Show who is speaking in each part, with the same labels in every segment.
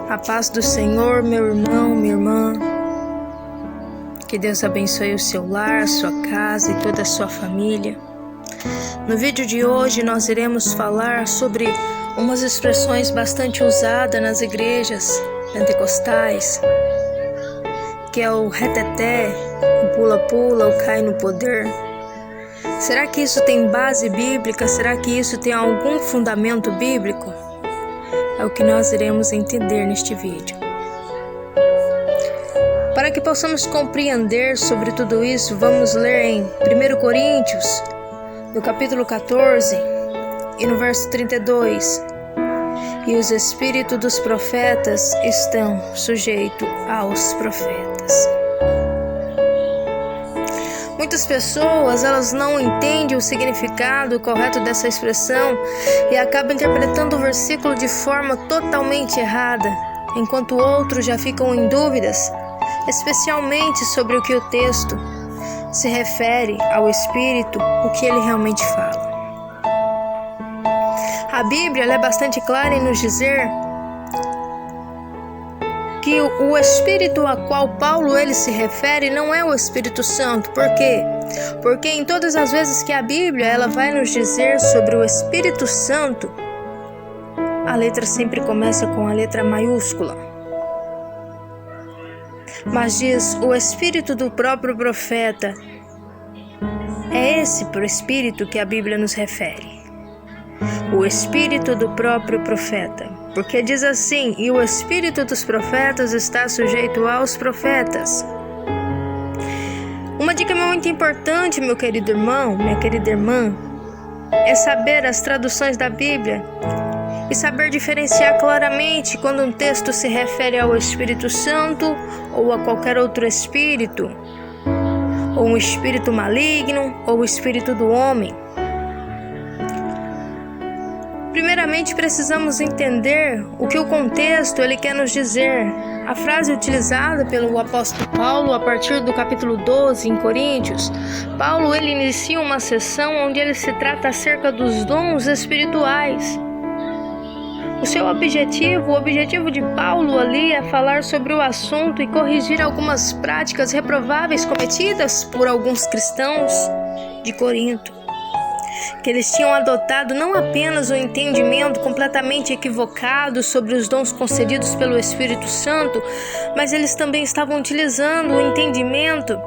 Speaker 1: A paz do Senhor, meu irmão, minha irmã. Que Deus abençoe o seu lar, a sua casa e toda a sua família. No vídeo de hoje nós iremos falar sobre umas expressões bastante usadas nas igrejas pentecostais, que é o reteté, o pula-pula, o cai no poder. Será que isso tem base bíblica? Será que isso tem algum fundamento bíblico? É o que nós iremos entender neste vídeo. Para que possamos compreender sobre tudo isso, vamos ler em 1 Coríntios, no capítulo 14, e no verso 32. E os espíritos dos profetas estão sujeitos aos profetas. Muitas pessoas, elas não entendem o significado correto dessa expressão e acabam interpretando o versículo de forma totalmente errada, enquanto outros já ficam em dúvidas, especialmente sobre o que o texto se refere ao Espírito, o que ele realmente fala. A Bíblia ela é bastante clara em nos dizer que o Espírito a qual Paulo ele se refere não é o Espírito Santo. Por quê? Porque em todas as vezes que a Bíblia ela vai nos dizer sobre o Espírito Santo, a letra sempre começa com a letra maiúscula. Mas diz o Espírito do próprio profeta. É esse pro Espírito que a Bíblia nos refere. O Espírito do próprio profeta. Porque diz assim, e o Espírito dos profetas está sujeito aos profetas. Uma dica muito importante, meu querido irmão, minha querida irmã, é saber as traduções da Bíblia e saber diferenciar claramente quando um texto se refere ao Espírito Santo ou a qualquer outro espírito, ou um espírito maligno, ou o espírito do homem. Primeiramente, precisamos entender o que o contexto ele quer nos dizer. A frase utilizada pelo apóstolo Paulo a partir do capítulo 12 em Coríntios, Paulo ele inicia uma sessão onde ele se trata acerca dos dons espirituais. O objetivo de Paulo ali é falar sobre o assunto e corrigir algumas práticas reprováveis cometidas por alguns cristãos de Corinto, que eles tinham adotado não apenas um entendimento completamente equivocado sobre os dons concedidos pelo Espírito Santo, mas eles também estavam utilizando o entendimento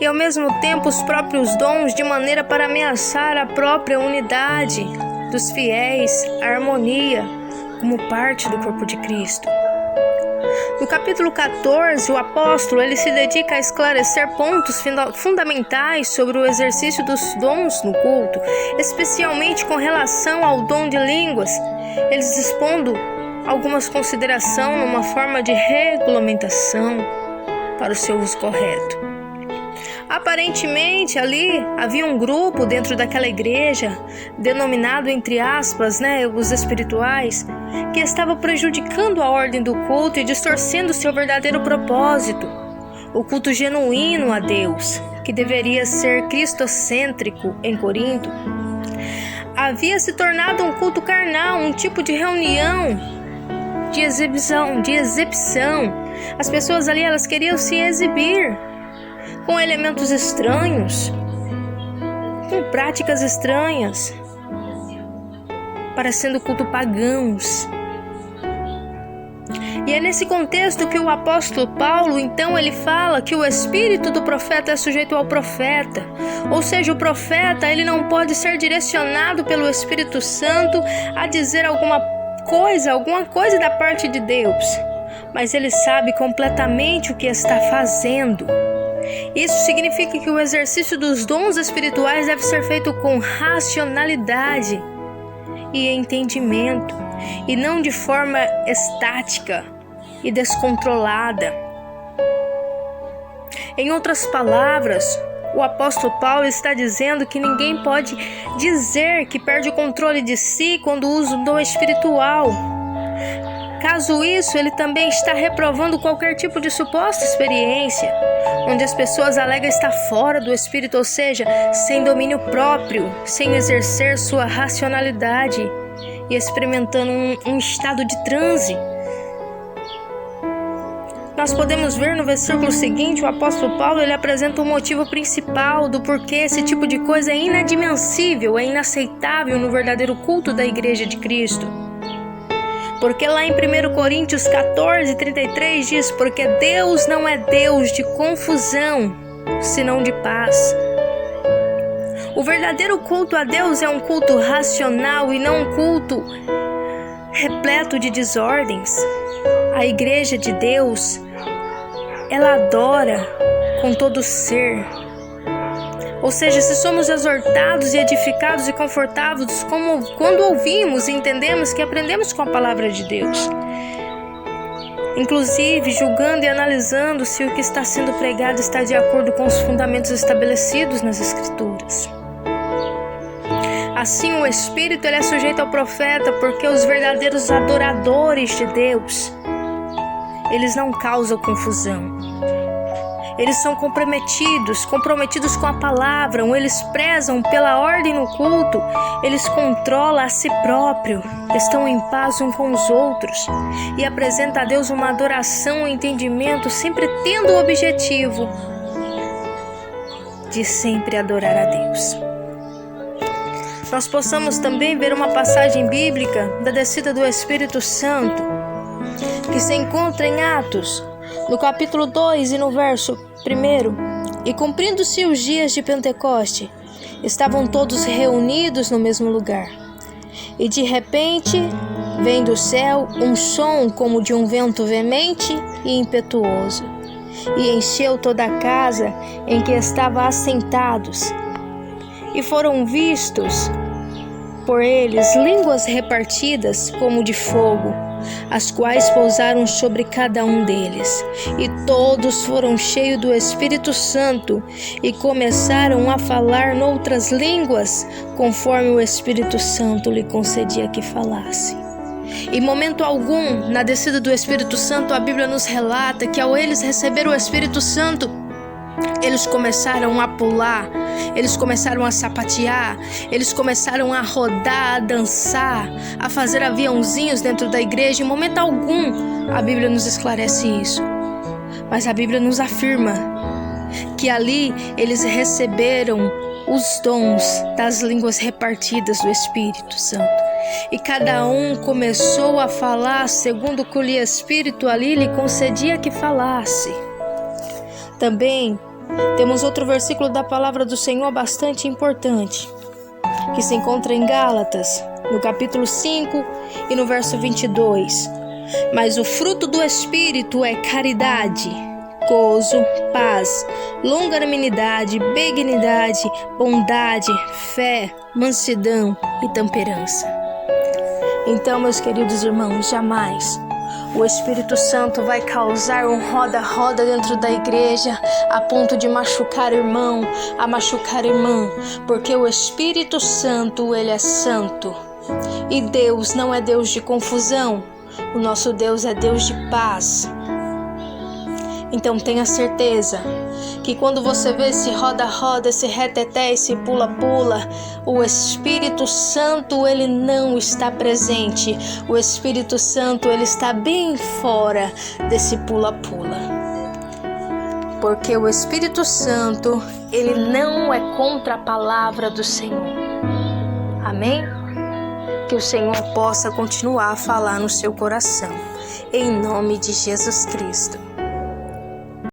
Speaker 1: e ao mesmo tempo os próprios dons de maneira para ameaçar a própria unidade dos fiéis, a harmonia como parte do corpo de Cristo. No capítulo 14, o apóstolo ele se dedica a esclarecer pontos fundamentais sobre o exercício dos dons no culto, especialmente com relação ao dom de línguas, eles expondo algumas considerações numa forma de regulamentação para o seu uso correto. Aparentemente ali havia um grupo dentro daquela igreja, denominado entre aspas, os espirituais, que estava prejudicando a ordem do culto e distorcendo seu verdadeiro propósito, o culto genuíno a Deus, que deveria ser cristocêntrico em Corinto. Havia se tornado um culto carnal, um tipo de reunião, de exibição. As pessoas ali elas queriam se exibir com elementos estranhos, com práticas estranhas, parecendo culto pagãos. E é nesse contexto que o apóstolo Paulo, então, ele fala que o espírito do profeta é sujeito ao profeta. Ou seja, o profeta, ele não pode ser direcionado pelo Espírito Santo a dizer alguma coisa da parte de Deus, mas ele sabe completamente o que está fazendo. Isso significa que o exercício dos dons espirituais deve ser feito com racionalidade e entendimento, e não de forma estática e descontrolada. Em outras palavras, o apóstolo Paulo está dizendo que ninguém pode dizer que perde o controle de si quando usa o dom espiritual. Caso isso, ele também está reprovando qualquer tipo de suposta experiência, onde as pessoas alegam estar fora do Espírito, ou seja, sem domínio próprio, sem exercer sua racionalidade e experimentando um estado de transe. Nós podemos ver no versículo seguinte, o apóstolo Paulo ele apresenta o motivo principal do porquê esse tipo de coisa é inadmissível, é inaceitável no verdadeiro culto da Igreja de Cristo. Porque lá em 1 Coríntios 14:33 diz: porque Deus não é Deus de confusão, senão de paz. O verdadeiro culto a Deus é um culto racional e não um culto repleto de desordens. A Igreja de Deus, ela adora com todo o ser. Ou seja, se somos exortados e edificados e confortados, como quando ouvimos e entendemos que aprendemos com a palavra de Deus. Inclusive, julgando e analisando se o que está sendo pregado está de acordo com os fundamentos estabelecidos nas Escrituras. Assim, o Espírito ele é sujeito ao profeta, porque os verdadeiros adoradores de Deus, eles não causam confusão. Eles são comprometidos com a palavra, eles prezam pela ordem no culto, eles controlam a si próprio, estão em paz uns com os outros e apresentam a Deus uma adoração e entendimento, sempre tendo o objetivo de sempre adorar a Deus. Nós possamos também ver uma passagem bíblica da descida do Espírito Santo, que se encontra em Atos, no capítulo 2 e no verso 1. E cumprindo-se os dias de Pentecoste, estavam todos reunidos no mesmo lugar. E de repente, vem do céu um som como de um vento veemente e impetuoso, e encheu toda a casa em que estavam assentados. E foram vistos por eles línguas repartidas como de fogo, as quais pousaram sobre cada um deles. E todos foram cheios do Espírito Santo e começaram a falar noutras línguas, conforme o Espírito Santo lhe concedia que falasse. Em momento algum, na descida do Espírito Santo, a Bíblia nos relata que ao eles receber o Espírito Santo, eles começaram a pular, eles começaram a sapatear, eles começaram a rodar, a dançar, a fazer aviãozinhos dentro da igreja. Em momento algum, a Bíblia nos esclarece isso. Mas a Bíblia nos afirma que ali eles receberam os dons das línguas repartidas do Espírito Santo. E cada um começou a falar segundo o que o Espírito ali lhe concedia que falasse. Também temos outro versículo da palavra do Senhor bastante importante, que se encontra em Gálatas, no capítulo 5 e no verso 22. Mas o fruto do Espírito é caridade, gozo, paz, longanimidade, benignidade, bondade, fé, mansidão e temperança. Então, meus queridos irmãos, jamais o Espírito Santo vai causar um roda-roda dentro da igreja a ponto de machucar irmão, a machucar irmã, porque o Espírito Santo, ele é santo. E Deus não é Deus de confusão, o nosso Deus é Deus de paz. Então tenha certeza que quando você vê esse roda-roda, esse reteté, esse pula-pula, o Espírito Santo ele não está presente. O Espírito Santo ele está bem fora desse pula-pula. Porque o Espírito Santo ele não é contra a palavra do Senhor. Amém? Que o Senhor possa continuar a falar no seu coração. Em nome de Jesus Cristo.